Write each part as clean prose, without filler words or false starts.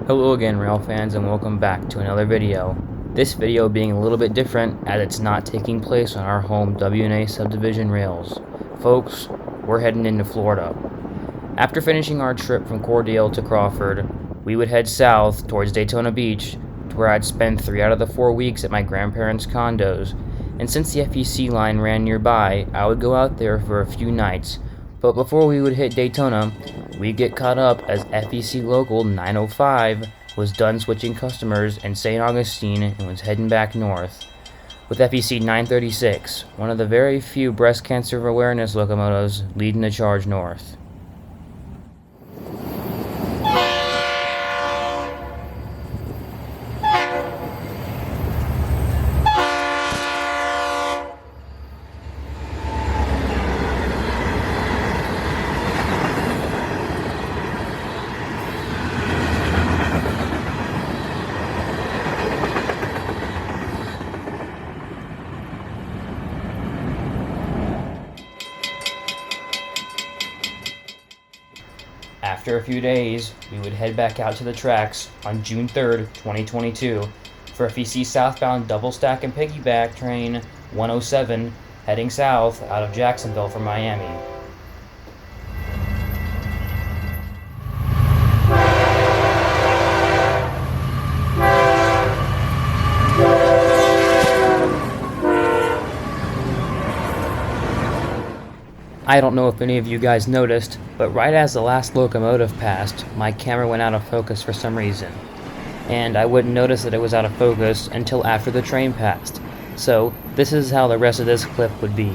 Hello again, rail fans, and welcome back to another video. This video being a little bit different as it's not taking place on our home W&A subdivision rails. Folks, we're heading into Florida. After finishing our trip from Cordele to Crawford, we would head south towards Daytona Beach, to where I'd spend 3 out of the 4 weeks at my grandparents' condos, and since the FEC line ran nearby, I would go out there for a few nights. But before we would hit Daytona, we'd get caught up as FEC Local 905 was done switching customers in St. Augustine and was heading back north, with FEC 936, one of the very few breast cancer awareness locomotives, leading the charge north. After a few days, we would head back out to the tracks on June 3rd, 2022 for FEC southbound double stack and piggyback train 107 heading south out of Jacksonville for Miami. I don't know if any of you guys noticed, but right as the last locomotive passed, my camera went out of focus for some reason. And I wouldn't notice that it was out of focus until after the train passed. So, this is how the rest of this clip would be.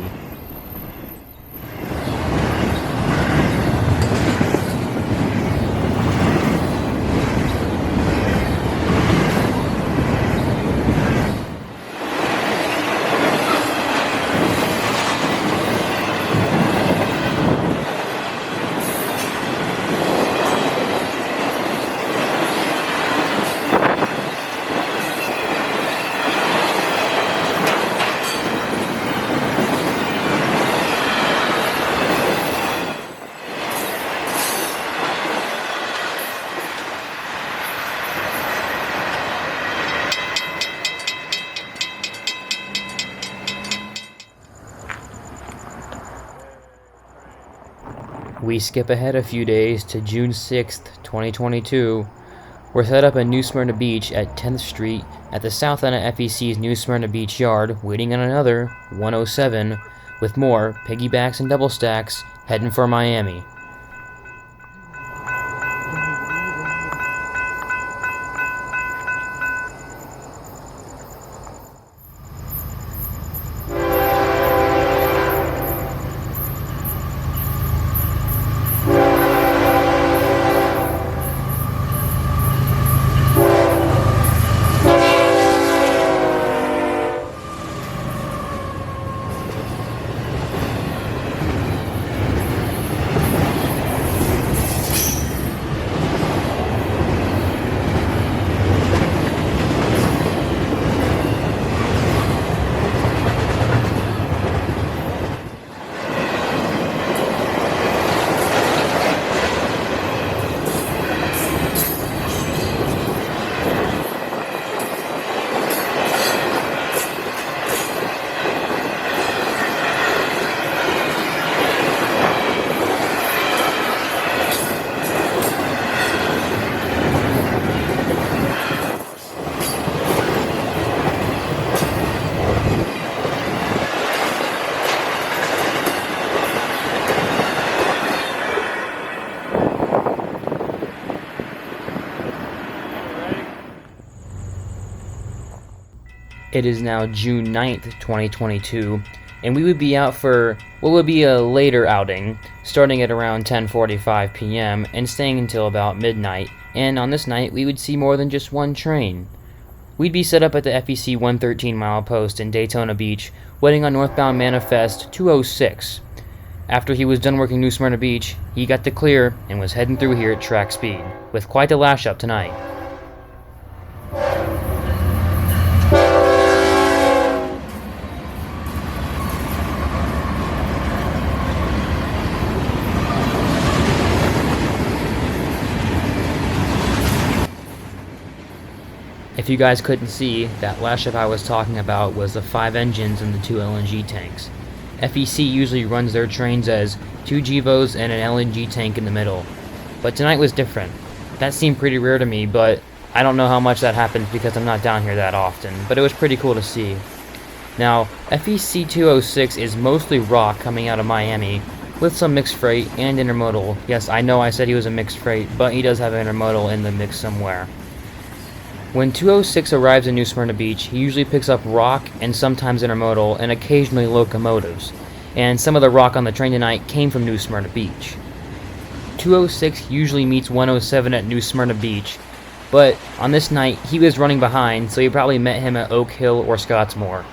We skip ahead a few days to June 6th, 2022. We're set up in New Smyrna Beach at 10th Street at the south end of FEC's New Smyrna Beach yard, waiting on another 107 with more piggybacks and double stacks heading for Miami. It is now June 9th, 2022, and we would be out for what would be a later outing, starting at around 10:45 p.m. and staying until about midnight, and on this night we would see more than just one train. We'd be set up at the FEC 113 mile post in Daytona Beach, waiting on northbound Manifest 206. After he was done working New Smyrna Beach, he got the clear and was heading through here at track speed, with quite a lash up tonight. If you guys couldn't see, that last ship I was talking about was the 5 engines and the 2 LNG tanks. FEC usually runs their trains as 2 GEVOs and an LNG tank in the middle, but tonight was different. That seemed pretty rare to me, but I don't know how much that happens because I'm not down here that often, but it was pretty cool to see. Now, FEC 206 is mostly rock coming out of Miami, with some mixed freight and intermodal. Yes, I know I said he was a mixed freight, but he does have intermodal in the mix somewhere. When 206 arrives in New Smyrna Beach, he usually picks up rock and sometimes intermodal and occasionally locomotives, and some of the rock on the train tonight came from New Smyrna Beach. 206 usually meets 107 at New Smyrna Beach, but on this night he was running behind, so you probably met him at Oak Hill or Scottsmore.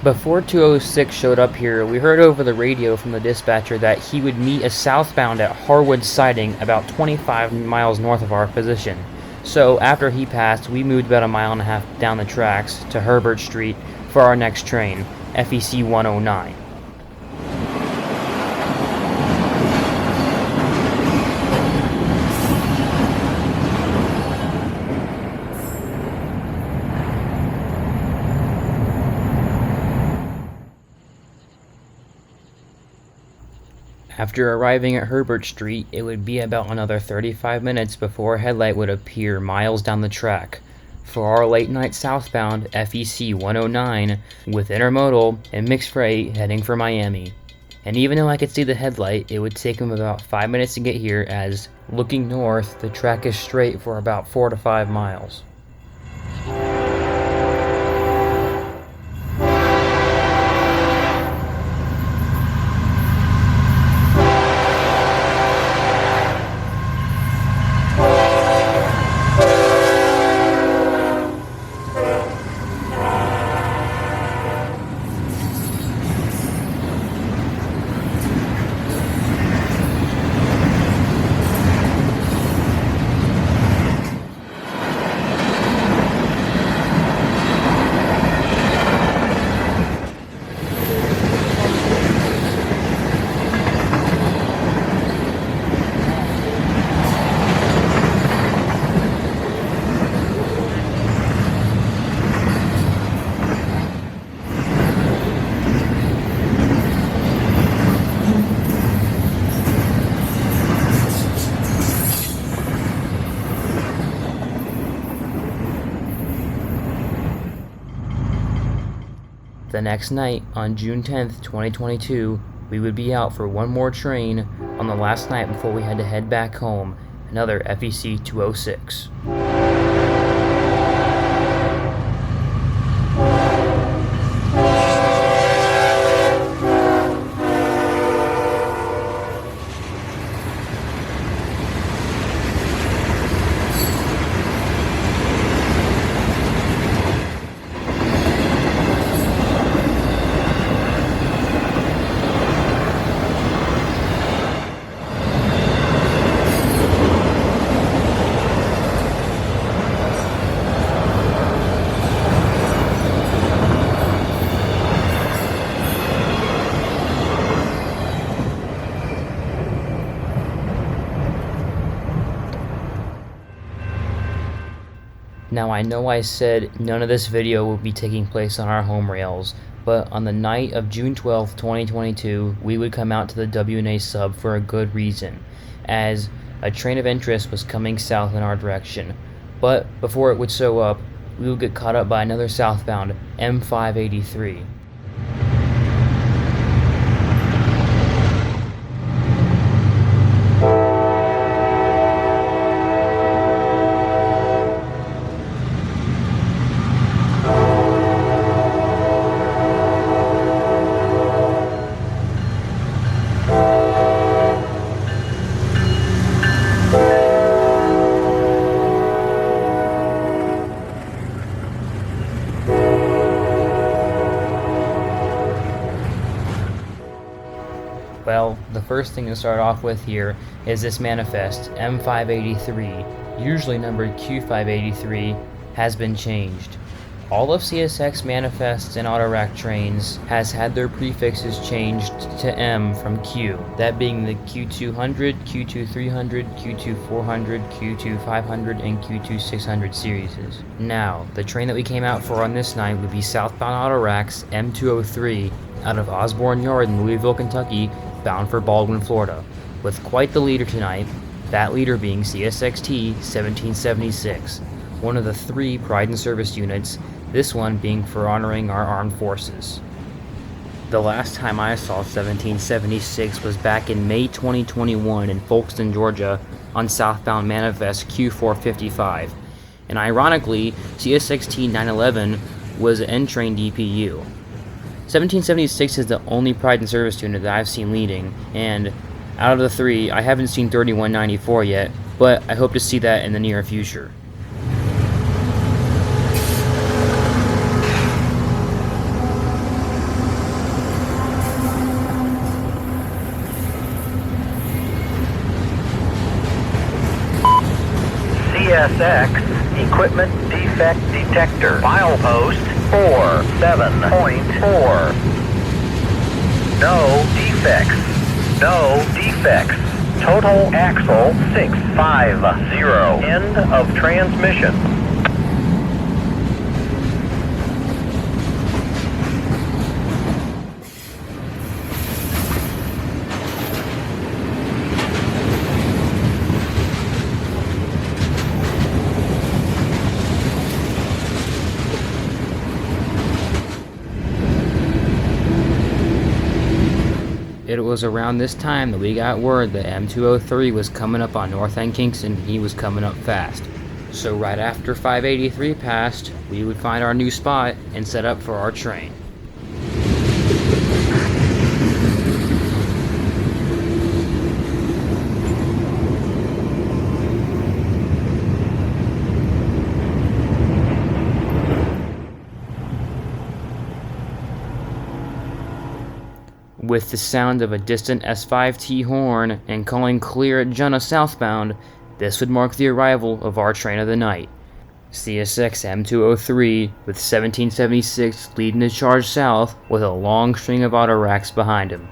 Before 206 showed up here, we heard over the radio from the dispatcher that he would meet us southbound at Harwood Siding about 25 miles north of our position. So after he passed, we moved about a mile and a half down the tracks to Herbert Street for our next train, FEC 109. After arriving at Herbert Street, it would be about another 35 minutes before a headlight would appear miles down the track for our late night southbound FEC 109 with intermodal and mixed freight heading for Miami. And even though I could see the headlight, it would take him about 5 minutes to get here, as looking north, the track is straight for about 4 to 5 miles. The next night, on June 10th, 2022, we would be out for one more train on the last night before we had to head back home, another FEC 206. Now I know I said none of this video will be taking place on our home rails, but on the night of June 12th, 2022, we would come out to the WNA sub for a good reason, as a train of interest was coming south in our direction. But before it would show up, we would get caught up by another southbound M583. Well, the first thing to start off with here is this manifest M583, usually numbered Q583, has been changed. All of CSX manifests and Autorack trains has had their prefixes changed to M from Q, that being the Q200, Q2300, Q2400, Q2500, and Q2600 series. Now, the train that we came out for on this night would be southbound Autoracks M203 out of Osborne Yard in Louisville, Kentucky, bound for Baldwin, Florida, with quite the leader tonight, that leader being CSXT 1776, one of the 3 Pride in Service units, this one being for honoring our armed forces. The last time I saw 1776 was back in May 2021 in Folkston, Georgia, on southbound manifest Q455, and ironically, CSXT 911 was an N-train DPU. 1776 is the only Pride in Service unit that I've seen leading, and out of the 3, I haven't seen 3194 yet, but I hope to see that in the near future. CSX Equipment Defect Detector. File post 47.4. No defects. No defects. Total axle 650. End of transmission. It was around this time that we got word that M203 was coming up on North End Kingston, and he was coming up fast. So right after 583 passed, we would find our new spot and set up for our train. With the sound of a distant S5T horn and calling clear at Junna southbound, this would mark the arrival of our train of the night. CSX M203 with 1776 leading the charge south with a long string of Autoracks behind him.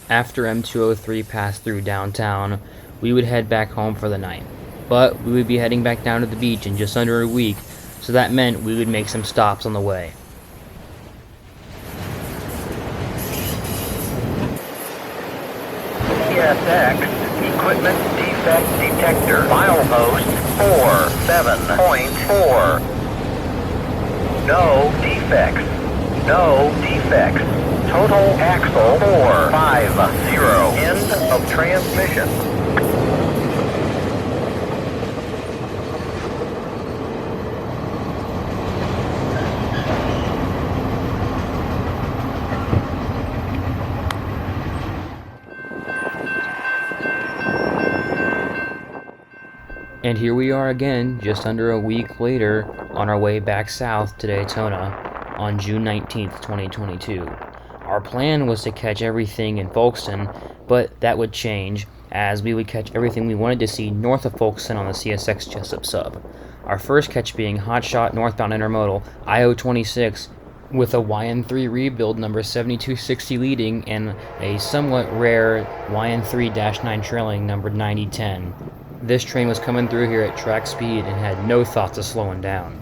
After M203 passed through downtown, we would head back home for the night. But we would be heading back down to the beach in just under a week, so that meant we would make some stops on the way. CSX Equipment Defect Detector. File post 47.4. No defects. No defects. Total axle 450. End of transmission. And here we are again, just under a week later, on our way back south to Daytona on June 19th, 2022. Our plan was to catch everything in Folkston, but that would change, as we would catch everything we wanted to see north of Folkston on the CSX Jesup sub. Our first catch being hotshot northbound intermodal IO26 with a YN3 rebuild number 7260 leading and a somewhat rare YN3-9 trailing number 9010. This train was coming through here at track speed and had no thoughts of slowing down.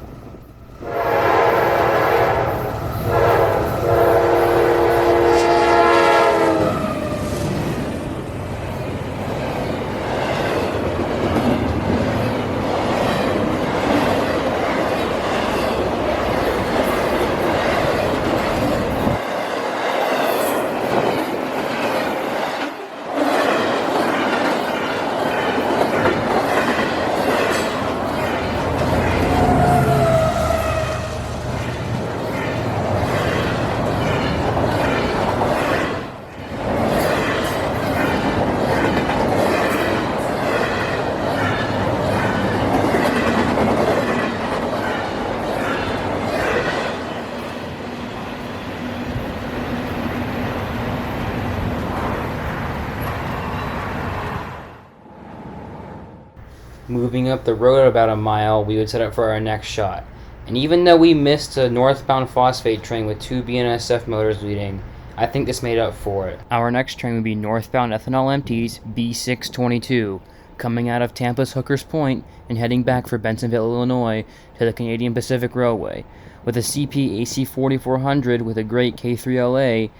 Moving up the road about a mile, we would set up for our next shot. And even though we missed a northbound phosphate train with 2 BNSF motors leading, I think this made up for it. Our next train would be northbound ethanol empties B622, coming out of Tampa's Hooker's Point and heading back for Bentonville, Illinois to the Canadian Pacific Railway, with a CP AC4400 with a great K3LA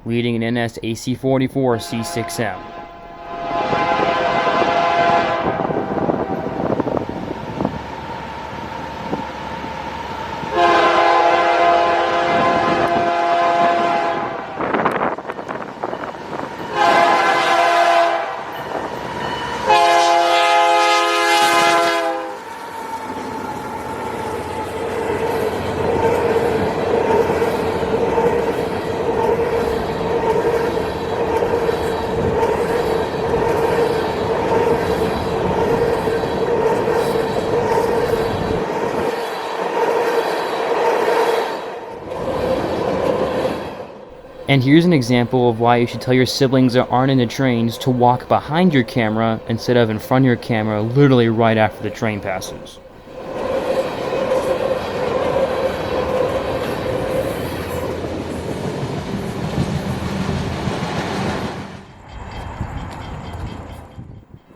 leading an NS AC44 C6M. And here's an example of why you should tell your siblings that aren't into trains to walk behind your camera instead of in front of your camera literally right after the train passes.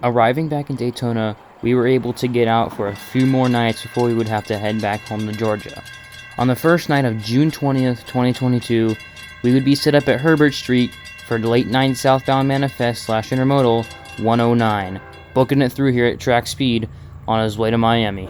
Arriving back in Daytona, we were able to get out for a few more nights before we would have to head back home to Georgia. On the first night of June 20th, 2022, we would be set up at Herbert Street for the late night southbound manifest / intermodal 109, booking it through here at track speed on his way to Miami.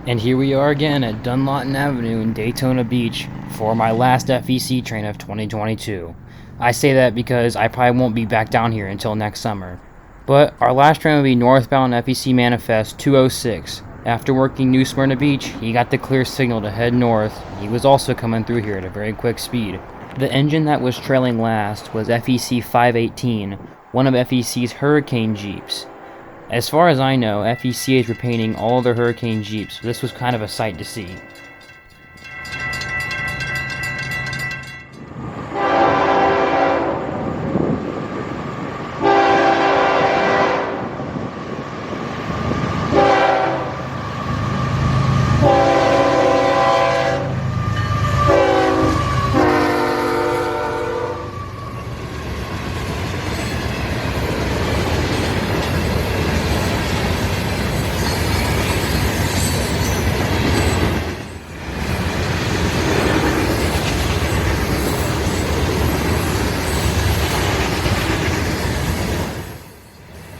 And here we are again at Dunlawton Avenue in Daytona Beach for my last FEC train of 2022. I say that because I probably won't be back down here until next summer. But our last train will be northbound FEC Manifest 206. After working New Smyrna Beach, he got the clear signal to head north. He was also coming through here at a very quick speed. The engine that was trailing last was FEC 518, one of FEC's Hurricane Jeeps. As far as I know, FEC is repainting all their Hurricane Jeeps, so this was kind of a sight to see.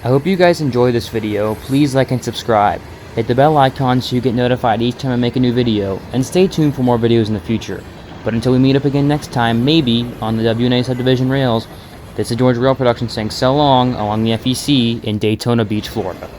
I hope you guys enjoyed this video. Please like and subscribe. Hit the bell icon so you get notified each time I make a new video, and stay tuned for more videos in the future. But until we meet up again next time, maybe on the WNA Subdivision Rails, this is George Rail Production saying so long along the FEC in Daytona Beach, Florida.